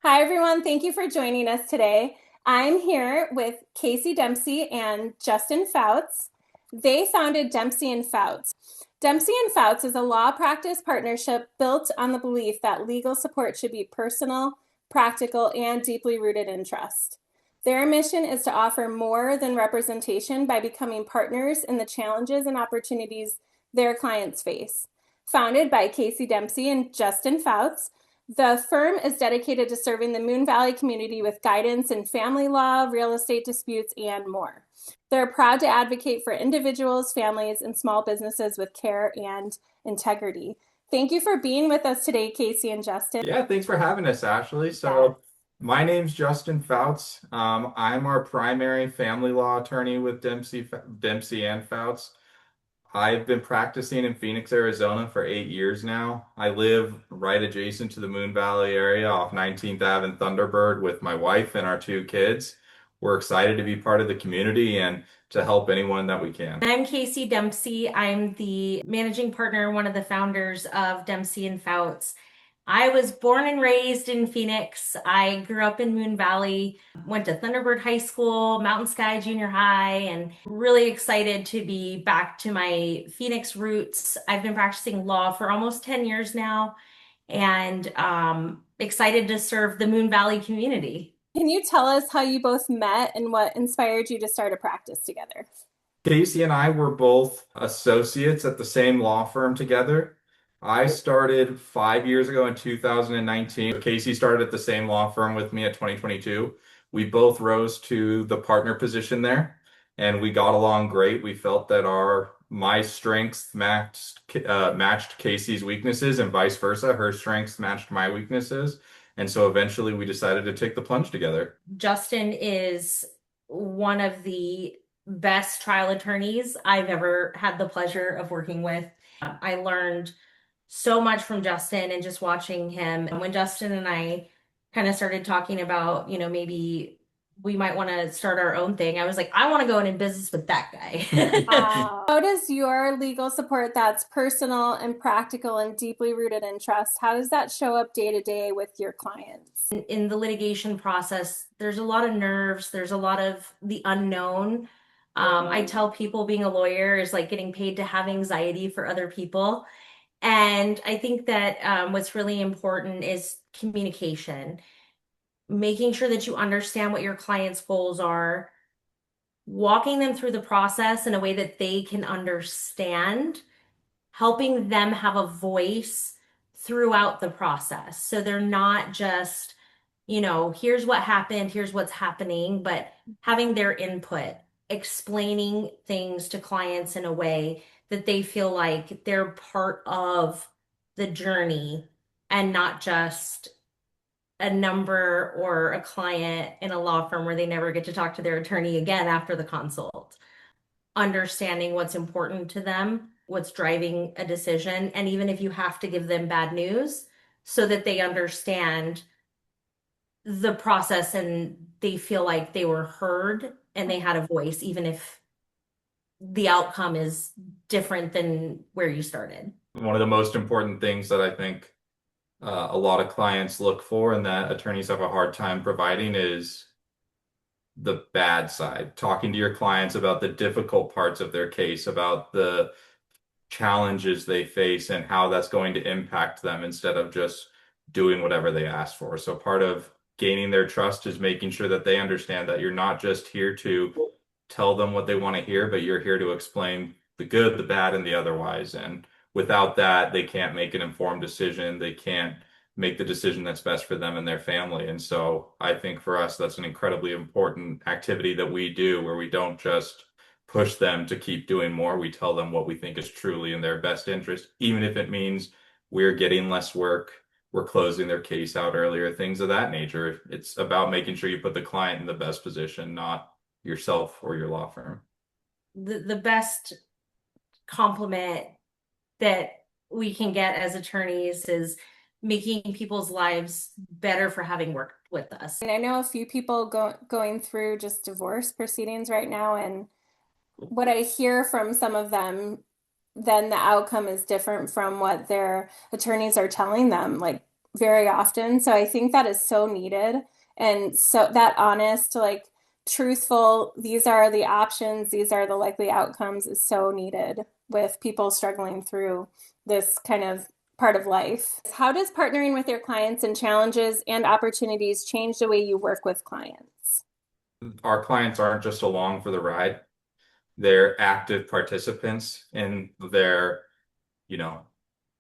Hi, everyone. Thank you for joining us today. I'm here with Casey Dempsey and Justin Fouts. They founded Dempsey and Fouts. Dempsey and Fouts is a law practice partnership built on the belief that legal support should be personal, practical, and deeply rooted in trust. Their mission is to offer more than representation by becoming partners in the challenges and opportunities their clients face. Founded by Casey Dempsey and Justin Fouts, the firm is dedicated to serving the Moon Valley community with guidance in family law, real estate disputes, and more. They're proud to advocate for individuals, families, and small businesses with care and integrity. Thank you for being with us today, Casey and Justin. Yeah, thanks for having us, Ashley. Yes. My name's Justin Fouts. I'm our primary family law attorney with Dempsey and Fouts. I've been practicing in Phoenix, Arizona for 8 years now. I live right adjacent to the Moon Valley area off 19th Ave and Thunderbird with my wife and our two kids. We're excited to be part of the community and to help anyone that we can. I'm Casey Dempsey. I'm the managing partner, one of the founders of Dempsey and Fouts. I was born and raised in Phoenix. I grew up in Moon Valley, went to Thunderbird High School, Mountain Sky Junior High, and really excited to be back to my Phoenix roots. I've been practicing law for almost 10 years now and excited to serve the Moon Valley community. Can you tell us how you both met and what inspired you to start a practice together? Casey and I were both associates at the same law firm together. I started 5 years ago in 2019. Casey started at the same law firm with me at 2022. We both rose to the partner position there, and we got along great. We felt that our my strengths matched Casey's weaknesses, and vice versa. Her strengths matched my weaknesses, and so eventually we decided to take the plunge together. Justin is one of the best trial attorneys I've ever had the pleasure of working with. I learned so much from Justin and just watching him. And when Justin and I kind of started talking about, maybe we might want to start our own thing, I was like, I want to go in business with that guy. How does your legal support that's personal and practical and deeply rooted in trust, how does that show up day to day with your clients? In the litigation process, there's a lot of nerves, there's a lot of the unknown. I tell people being a lawyer is like getting paid to have anxiety for other people. And I think that what's really important is communication, making sure that you understand what your client's goals are, walking them through the process in a way that they can understand, helping them have a voice throughout the process. So they're not just, here's what happened, here's what's happening, but having their input, explaining things to clients in a way that they feel like they're part of the journey and not just a number or a client in a law firm where they never get to talk to their attorney again after the consult. Understanding what's important to them, what's driving a decision, and even if you have to give them bad news so that they understand the process and they feel like they were heard and they had a voice, even if the outcome is different than where you started. One of the most important things that I think a lot of clients look for and that attorneys have a hard time providing is the bad side. Talking to your clients about the difficult parts of their case, about the challenges they face and how that's going to impact them instead of just doing whatever they ask for. So part of gaining their trust is making sure that they understand that you're not just here to tell them what they want to hear, but you're here to explain the good, the bad, and the otherwise. And without that, they can't make an informed decision. They can't make the decision that's best for them and their family. And so I think for us, that's an incredibly important activity that we do where we don't just push them to keep doing more. We tell them what we think is truly in their best interest, even if it means we're getting less work, we're closing their case out earlier, things of that nature. It's about making sure you put the client in the best position, not yourself or your law firm. The best compliment that we can get as attorneys is making people's lives better for having worked with us. And I know a few people going through just divorce proceedings right now, and what I hear from some of them, then the outcome is different from what their attorneys are telling them. Like very often. So I think that is so needed. And so that honest, like truthful, these are the options, these are the likely outcomes is so needed with people struggling through this kind of part of life. How does partnering with your clients and challenges and opportunities change the way you work with clients? Our clients aren't just along for the ride. They're active participants in their, you know,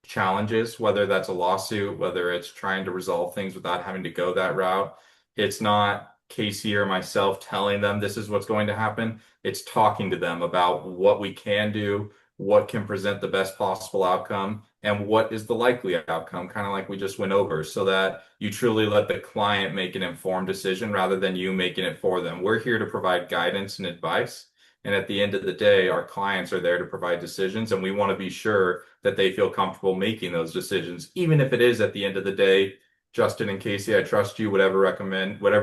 challenges, whether that's a lawsuit, whether it's trying to resolve things without having to go that route. It's not Casey or myself telling them this is what's going to happen. It's talking to them about what we can do, what can present the best possible outcome, and what is the likely outcome, kind of like we just went over, so that you truly let the client make an informed decision rather than you making it for them. We're here to provide guidance and advice. And at the end of the day, our clients are there to provide decisions, and we want to be sure that they feel comfortable making those decisions, even if it is at the end of the day, Justin and Casey, I trust you, whatever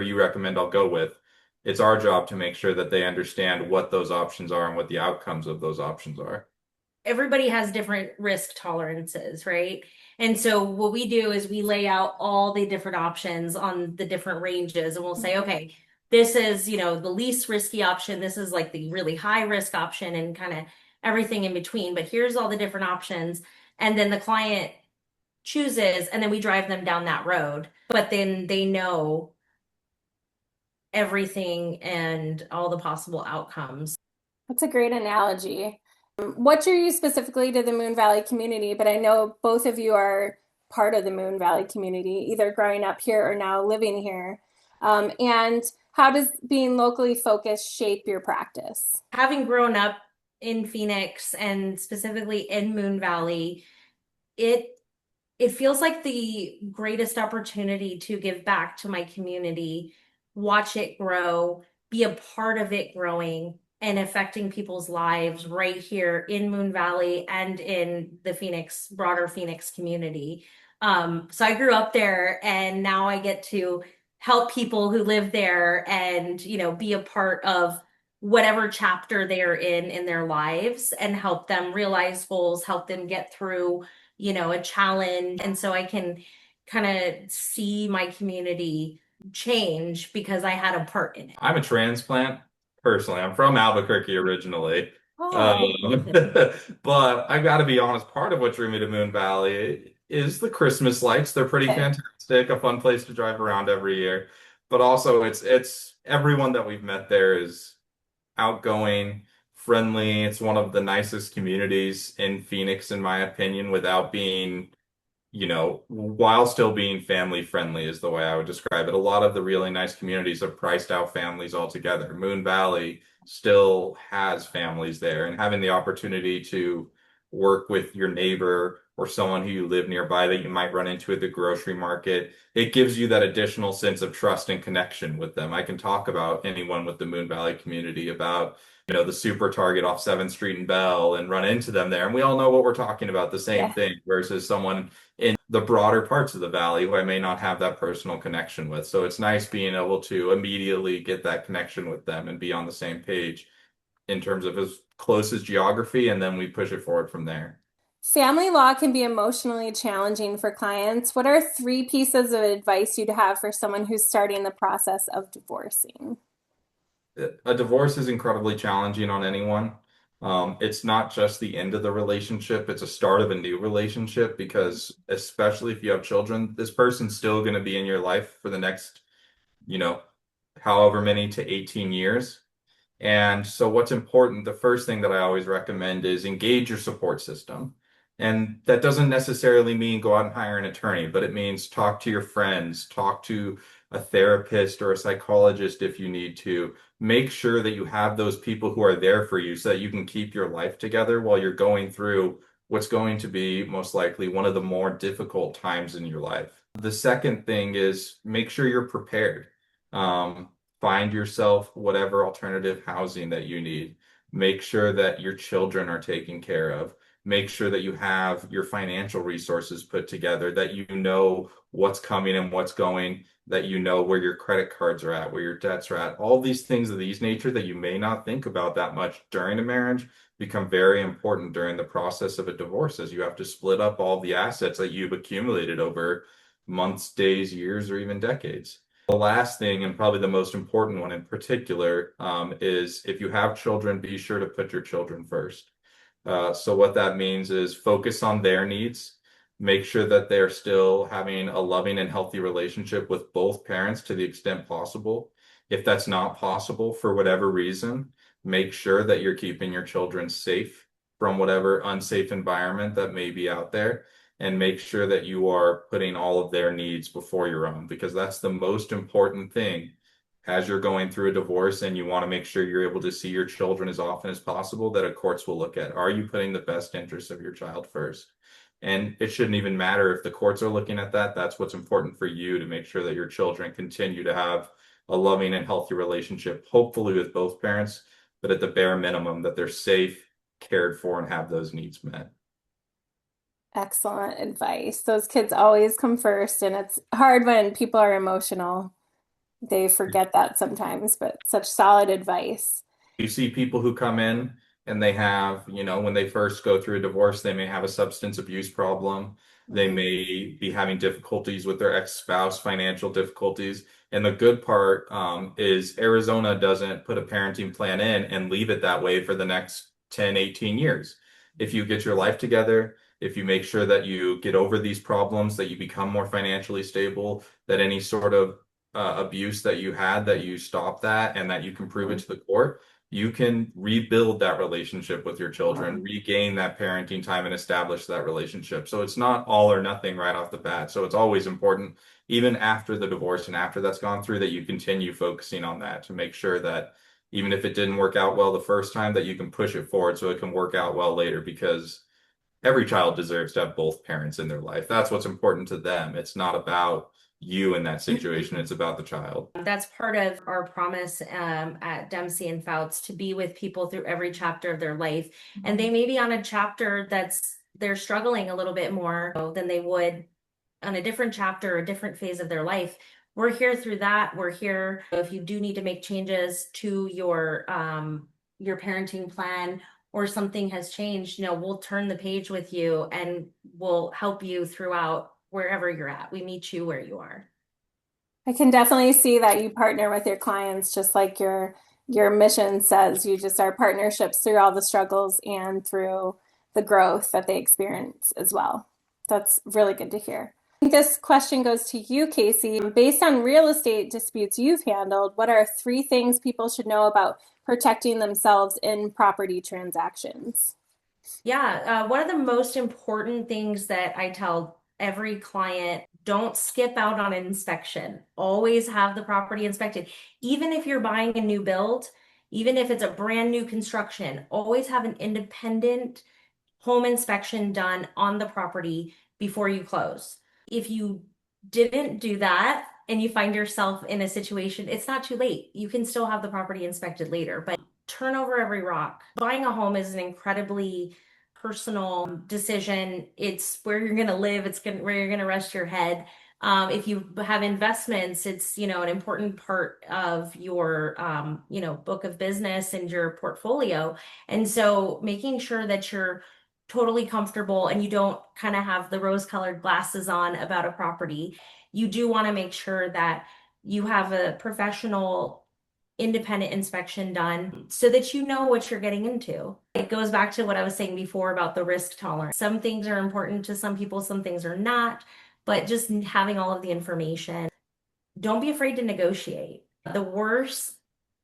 you recommend, I'll go with. It's our job to make sure that they understand what those options are and what the outcomes of those options are. Everybody has different risk tolerances, right? And so what we do is we lay out all the different options on the different ranges and we'll say, okay, this is, the least risky option. This is like the really high risk option and kind of everything in between. But here's all the different options. And then the client chooses, and then we drive them down that road. But then they know everything and all the possible outcomes. That's a great analogy. What drew you specifically to the Moon Valley community? But I know both of you are part of the Moon Valley community, either growing up here or now living here. And how does being locally focused shape your practice? Having grown up in Phoenix and specifically in Moon Valley, it it feels like the greatest opportunity to give back to my community, watch it grow, be a part of it growing and affecting people's lives right here in Moon Valley and in the broader Phoenix community. So I grew up there and now I get to help people who live there and, be a part of whatever chapter they're in their lives and help them realize goals, help them get through a challenge. And so I can kind of see my community change because I had a part in it. I'm a transplant personally. I'm from Albuquerque originally. Oh, But I got to be honest, part of what drew me to Moon Valley is the Christmas lights. They're pretty okay. fantastic, a fun place to drive around every year. But also it's everyone that we've met there is outgoing, friendly. It's one of the nicest communities in Phoenix, in my opinion, without being, while still being family friendly is the way I would describe it. A lot of the really nice communities have priced out families altogether. Moon Valley still has families there, and having the opportunity to work with your neighbor or someone who you live nearby that you might run into at the grocery market, it gives you that additional sense of trust and connection with them. I can talk about anyone with the Moon Valley community about, the Super Target off 7th Street and Bell and run into them there. And we all know what we're talking about, the same Yeah. thing, versus someone in the broader parts of the valley who I may not have that personal connection with. So it's nice being able to immediately get that connection with them and be on the same page in terms of as close as geography, and then we push it forward from there. Family law can be emotionally challenging for clients. What are three pieces of advice you'd have for someone who's starting the process of divorcing? A divorce is incredibly challenging on anyone. It's not just the end of the relationship, it's a start of a new relationship because, especially if you have children, this person's still going to be in your life for the next, you know, however many to 18 years. And so, what's important, the first thing that I always recommend is engage your support system. And that doesn't necessarily mean go out and hire an attorney, but it means talk to your friends, talk to a therapist or a psychologist if you need to. Make sure that you have those people who are there for you so that you can keep your life together while you're going through what's going to be most likely one of the more difficult times in your life. The second thing is make sure you're prepared. Um, Find yourself whatever alternative housing that you need. Make sure that your children are taken care of. Make sure that you have your financial resources put together, that you know what's coming and what's going, that you know where your credit cards are at, where your debts are at. All these things of these nature that you may not think about that much during a marriage become very important during the process of a divorce, as you have to split up all the assets that you've accumulated over months, days, years, or even decades. The last thing, and probably the most important one in particular, is if you have children, be sure to put your children first. So what that means is focus on their needs, make sure that they're still having a loving and healthy relationship with both parents to the extent possible. If that's not possible for whatever reason, make sure that you're keeping your children safe from whatever unsafe environment that may be out there, and make sure that you are putting all of their needs before your own, because that's the most important thing as you're going through a divorce, and you want to make sure you're able to see your children as often as possible, that a courts will look at, are you putting the best interests of your child first? And it shouldn't even matter if the courts are looking at that. That's what's important for you, to make sure that your children continue to have a loving and healthy relationship, hopefully with both parents, but at the bare minimum, that they're safe, cared for, and have those needs met. Excellent advice. Those kids always come first, and it's hard when people are emotional. They forget that sometimes, but such solid advice. You see people who come in and they have, when they first go through a divorce, they may have a substance abuse problem. They Mhm. may be having difficulties with their ex-spouse, financial difficulties. And the good part is Arizona doesn't put a parenting plan in and leave it that way for the next 10, 18 years. If you get your life together, if you make sure that you get over these problems, that you become more financially stable, that any sort of abuse that you had, that you stop that, and that you can prove it to the court, you can rebuild that relationship with your children, regain that parenting time, and establish that relationship. So it's not all or nothing right off the bat. So it's always important, even after the divorce and after that's gone through, that you continue focusing on that, to make sure that even if it didn't work out well the first time, that you can push it forward so it can work out well later, because every child deserves to have both parents in their life. That's what's important to them. It's not about you in that situation, it's about the child. That's part of our promise at Dempsey and Fouts, to be with people through every chapter of their life. And they may be on a chapter they're struggling a little bit more than they would on a different chapter, a different phase of their life. We're here through that. We're here if you do need to make changes to your parenting plan, or something has changed, we'll turn the page with you and we'll help you throughout wherever you're at. We meet you where you are. I can definitely see that you partner with your clients just like your mission says. You just are partnerships through all the struggles and through the growth that they experience as well. That's really good to hear. I think this question goes to you, Casey. Based on real estate disputes you've handled, what are 3 things people should know about protecting themselves in property transactions? Yeah, one of the most important things that I tell every client, don't skip out on an inspection. Always have the property inspected. Even if you're buying a new build, even if it's a brand new construction, always have an independent home inspection done on the property before you close. If you didn't do that and you find yourself in a situation, it's not too late. You can still have the property inspected later, but turn over every rock. Buying a home is an incredibly personal decision. It's where you're going to live. Where you're going to rest your head. If you have investments, it's, an important part of your, book of business and your portfolio. And so making sure that you're totally comfortable and you don't kind of have the rose-colored glasses on about a property, you do want to make sure that you have a professional independent inspection done so that you know what you're getting into. It goes back to what I was saying before about the risk tolerance. Some things are important to some people, some things are not, but just having all of the information. Don't be afraid to negotiate. The worst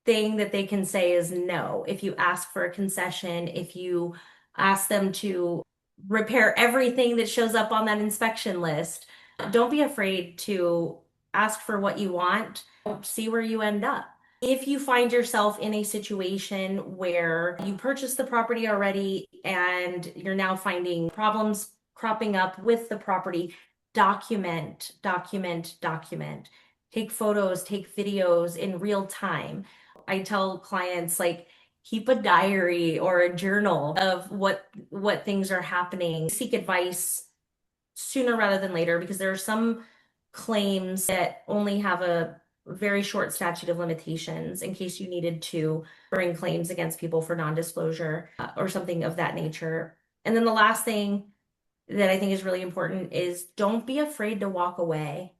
thing that they can say is no. If you ask for a concession, if you ask them to repair everything that shows up on that inspection list, don't be afraid to ask for what you want. See where you end up. If you find yourself in a situation where you purchased the property already and you're now finding problems cropping up with the property, document, document, document. Take photos, take videos in real time. I tell clients, like, keep a diary or a journal of what things are happening. Seek advice sooner rather than later, because there are some claims that only have a very short statute of limitations in case you needed to bring claims against people for non-disclosure or something of that nature. And then the last thing that I think is really important is don't be afraid to walk away.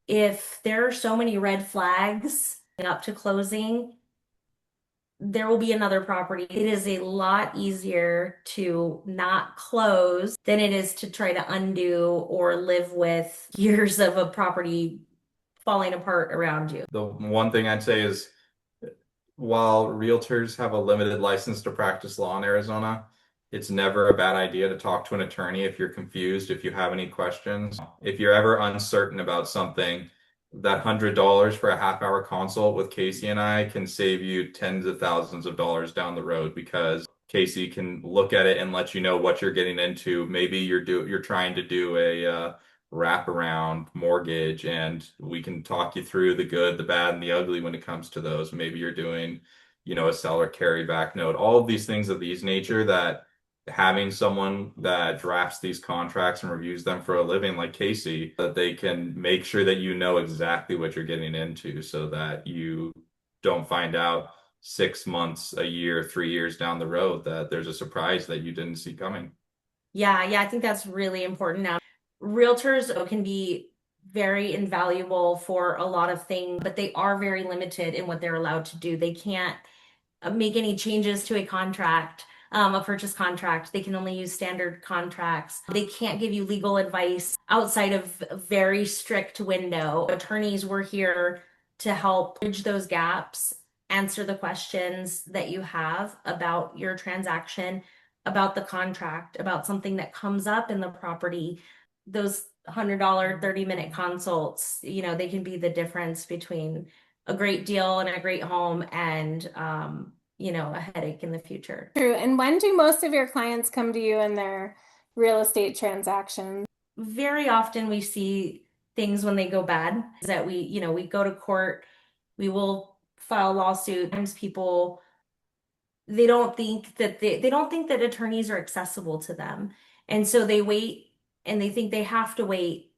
If there are so many red flags up to closing, there will be another property. It is a lot easier to not close than it is to try to undo or live with years of a property falling apart around you. The one thing I'd say is while realtors have a limited license to practice law in Arizona, it's never a bad idea to talk to an attorney if you're confused, if you have any questions. If you're ever uncertain about something, that $100 for a half-hour consult with Casey and I can save you tens of thousands of dollars down the road because Casey can look at it and let you know what you're getting into. Maybe you're trying to do a wraparound mortgage, and we can talk you through the good, the bad, and the ugly when it comes to those. Maybe you're doing, a seller carryback note, all of these things of these nature that having someone that drafts these contracts and reviews them for a living like Casey, that they can make sure that you know exactly what you're getting into so that you don't find out 6 months, a year, 3 years down the road that there's a surprise that you didn't see coming. Yeah, I think that's really important now. Realtors can be very invaluable for a lot of things, but they are very limited in what they're allowed to do. They can't make any changes to a contract, a purchase contract. They can only use standard contracts. They can't give you legal advice outside of a very strict window. Attorneys were here to help bridge those gaps, answer the questions that you have about your transaction, about the contract, about something that comes up in the property. Those $100 30-minute consults, they can be the difference between a great deal and a great home and a headache in the future. True. And when do most of your clients come to you in their real estate transactions? Very often we see things when they go bad that we go to court, we will file a lawsuit. Sometimes people they don't think that they don't think that attorneys are accessible to them. And so they wait and they think they have to wait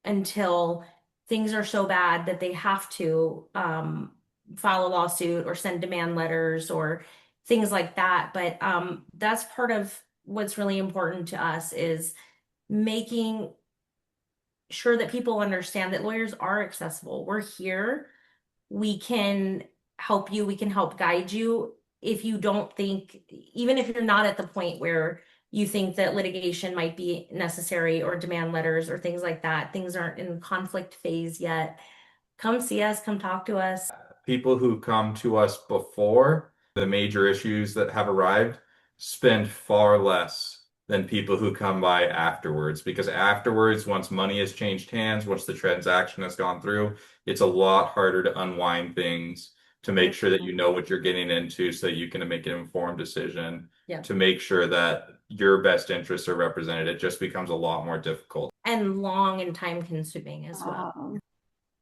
until things are so bad that they have to file a lawsuit or send demand letters or things like that. But that's part of what's really important to us is making sure that people understand that lawyers are accessible. We're here. We can help you. We can help guide you. If you don't think, even if you're not at the point where you think that litigation might be necessary or demand letters or things like that, things aren't in conflict phase yet, come see us, come talk to us. People who come to us before the major issues that have arrived spend far less than people who come by afterwards. Because afterwards, once money has changed hands, once the transaction has gone through, it's a lot harder to unwind things to make sure that you know what you're getting into so you can make an informed decision to make sure that your best interests are represented. It just becomes a lot more difficult. And long and time consuming as well.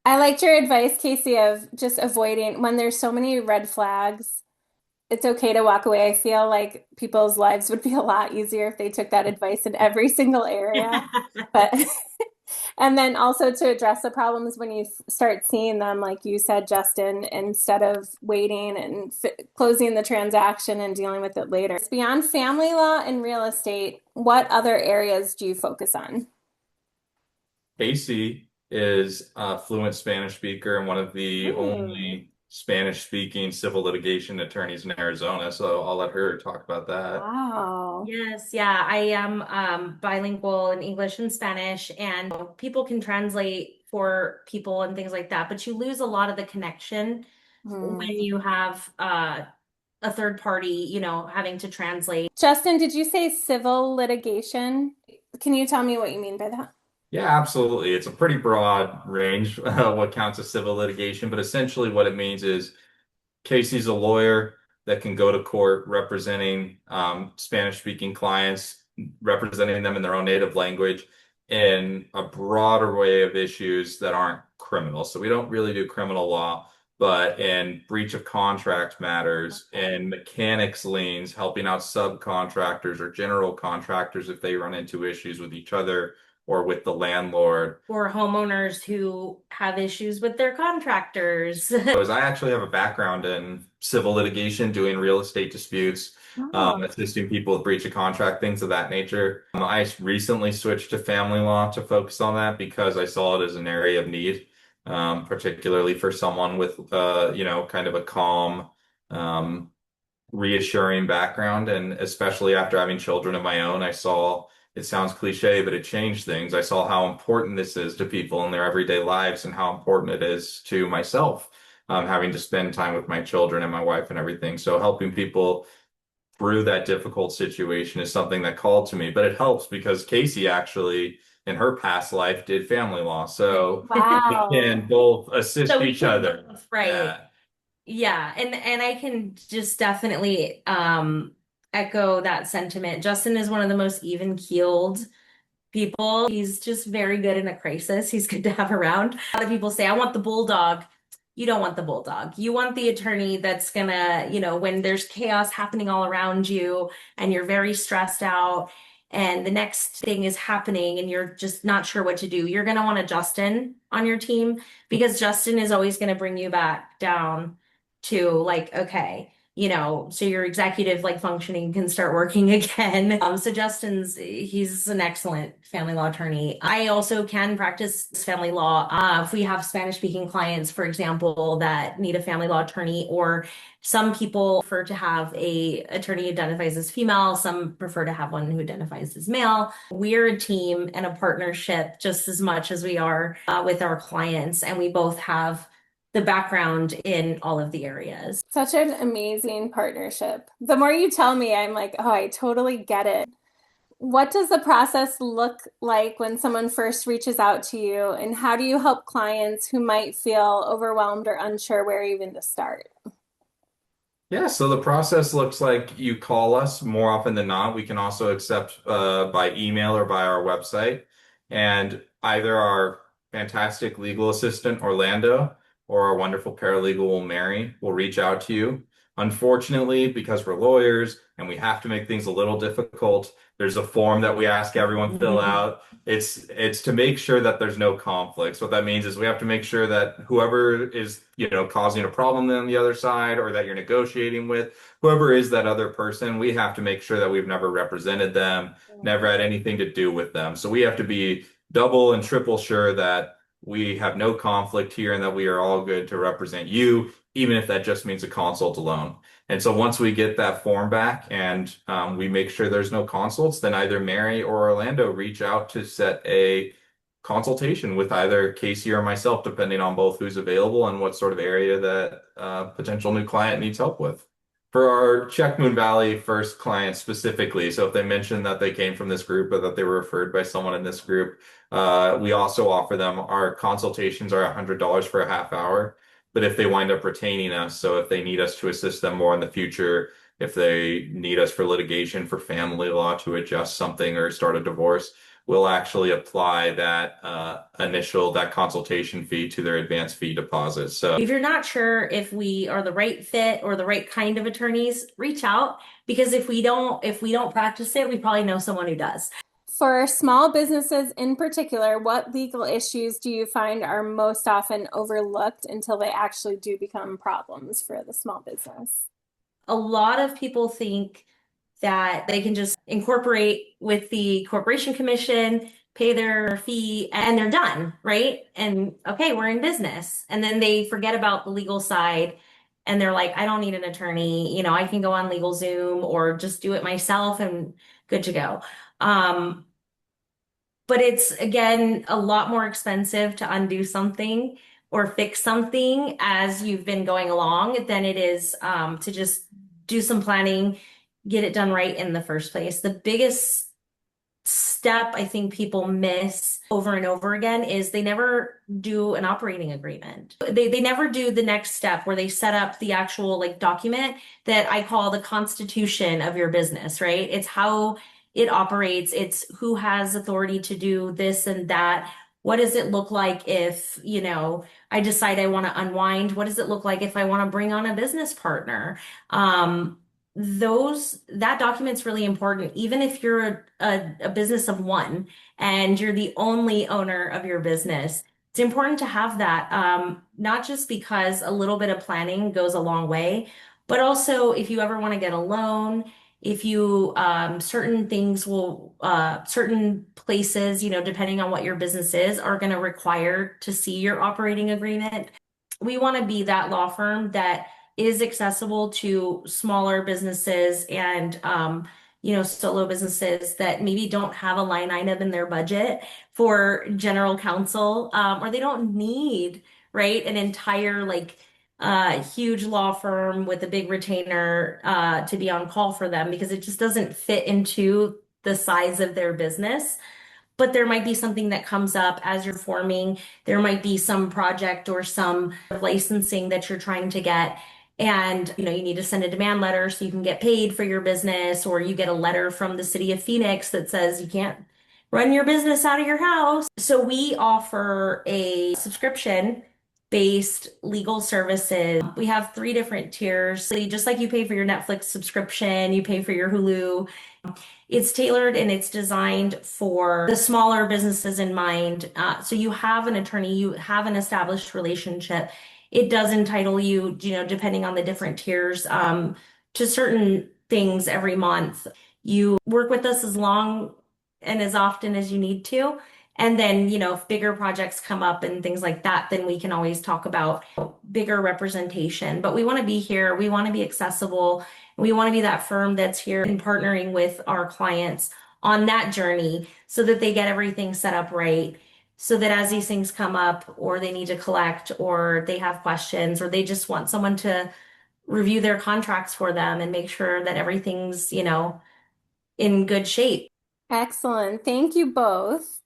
I liked your advice, Casey, of just avoiding when there's so many red flags. It's okay to walk away. I feel like people's lives would be a lot easier if they took that advice in every single area. But and then also to address the problems when you start seeing them, like you said, Justin, instead of waiting and closing the transaction and dealing with it later. Beyond family law and real estate, what other areas do you focus on? Casey is a fluent Spanish speaker and one of the only Spanish-speaking civil litigation attorneys in Arizona, so I'll let her talk about that. Wow. Yes, yeah, I am bilingual in English and Spanish, and people can translate for people and things like that, but you lose a lot of the connection when you have a third party, having to translate. Justin, did you say civil litigation? Can you tell me what you mean by that? Yeah, absolutely. It's a pretty broad range what counts as civil litigation, but essentially what it means is Casey's a lawyer that can go to court representing Spanish-speaking clients, representing them in their own native language in a broader way of issues that aren't criminal. So we don't really do criminal law, but in breach of contract matters and mechanics liens, helping out subcontractors or general contractors if they run into issues with each other or with the landlord. Or homeowners who have issues with their contractors. Because I actually have a background in civil litigation, doing real estate disputes, Oh, assisting people with breach of contract, things of that nature. I recently switched to family law to focus on that because I saw it as an area of need, particularly for someone with, kind of a calm, um, reassuring background. And especially after having children of my own, I saw, it sounds cliche, but it changed things. I saw how important this is to people in their everyday lives and how important it is to myself, having to spend time with my children and my wife and everything. So helping people through that difficult situation is something that called to me. But it helps because Casey actually, in her past life, did family law. So we wow. can both assist So we each can other. both, right? Yeah. Yeah, and I can just definitely echo that sentiment. Justin is one of the most even-keeled people. He's just very good in a crisis. He's good to have around. A lot of people say, I want the bulldog. You don't want the bulldog. You want the attorney that's gonna, when there's chaos happening all around you and you're very stressed out and the next thing is happening and you're just not sure what to do, you're gonna want a Justin on your team because Justin is always gonna bring you back down to like, okay, so your executive like functioning can start working again. So he's an excellent family law attorney. I also can practice family law. If we have Spanish speaking clients, for example, that need a family law attorney, or some people prefer to have a attorney who identifies as female, some prefer to have one who identifies as male. We're a team and a partnership just as much as we are with our clients, and we both have the background in all of the areas. Such an amazing partnership. The more you tell me, I'm like, oh, I totally get it. What does the process look like when someone first reaches out to you, and how do you help clients who might feel overwhelmed or unsure where even to start? Yeah, so the process looks like you call us more often than not. We can also accept by email or by our website. And either our fantastic legal assistant, Orlando, or our wonderful paralegal, Mary, will reach out to you. Unfortunately, because we're lawyers and we have to make things a little difficult, there's a form that we ask everyone fill out. It's to make sure that there's no conflicts. What that means is we have to make sure that whoever is, causing a problem on the other side or that you're negotiating with, whoever is that other person, we have to make sure that we've never represented them, never had anything to do with them. So we have to be double and triple sure that we have no conflict here and that we are all good to represent you, even if that just means a consult alone. And so once we get that form back and we make sure there's no consults, then either Mary or Orlando reach out to set a consultation with either Casey or myself, depending on both who's available and what sort of area that potential new client needs help with. For our Check Moon Valley first clients specifically, so if they mention that they came from this group or that they were referred by someone in this group, we also offer them our consultations are $100 for a half hour. But if they wind up retaining us, so if they need us to assist them more in the future, if they need us for litigation, for family law to adjust something or start a divorce, we'll actually apply that that consultation fee to their advance fee deposit. So if you're not sure if we are the right fit or the right kind of attorneys, reach out because if we don't practice it, we probably know someone who does. For small businesses in particular, what legal issues do you find are most often overlooked until they actually do become problems for the small business? A lot of people think that they can just incorporate with the corporation commission, pay their fee, and they're done, right? And okay, we're in business. And then they forget about the legal side and they're like, I don't need an attorney. I can go on LegalZoom or just do it myself and good to go. But it's again a lot more expensive to undo something or fix something as you've been going along than it is to just do some planning, get it done right in the first place. The biggest step I think people miss over and over again is they never do an operating agreement. They never do the next step where they set up the actual like document that I call the constitution of your business, right? It's how it operates. It's who has authority to do this and that. What does it look like if, I decide I want to unwind? What does it look like if I want to bring on a business partner? that document's really important, even if you're a business of one and you're the only owner of your business. It's important to have that, not just because a little bit of planning goes a long way, but also if you ever want to get a loan, if you certain things will certain places, depending on what your business is, are going to require to see your operating agreement. We want to be that law firm that is accessible to smaller businesses and solo businesses that maybe don't have a line item in their budget for general counsel, or they don't need, right, an entire like huge law firm with a big retainer to be on call for them because it just doesn't fit into the size of their business. But there might be something that comes up as you're forming. There might be some project or some licensing that you're trying to get. And you need to send a demand letter so you can get paid for your business, or you get a letter from the city of Phoenix that says you can't run your business out of your house. So we offer a subscription-based legal services. We have three different tiers. So just like you pay for your Netflix subscription, you pay for your Hulu. It's tailored and it's designed for the smaller businesses in mind. So you have an attorney, you have an established relationship. It does entitle you, depending on the different tiers, to certain things every month. You work with us as long and as often as you need to. And then, if bigger projects come up and things like that, then we can always talk about bigger representation. But we want to be here. We want to be accessible. We want to be that firm that's here and partnering with our clients on that journey so that they get everything set up right. So that as these things come up, or they need to collect, or they have questions, or they just want someone to review their contracts for them and make sure that everything's, in good shape. Excellent. Thank you both.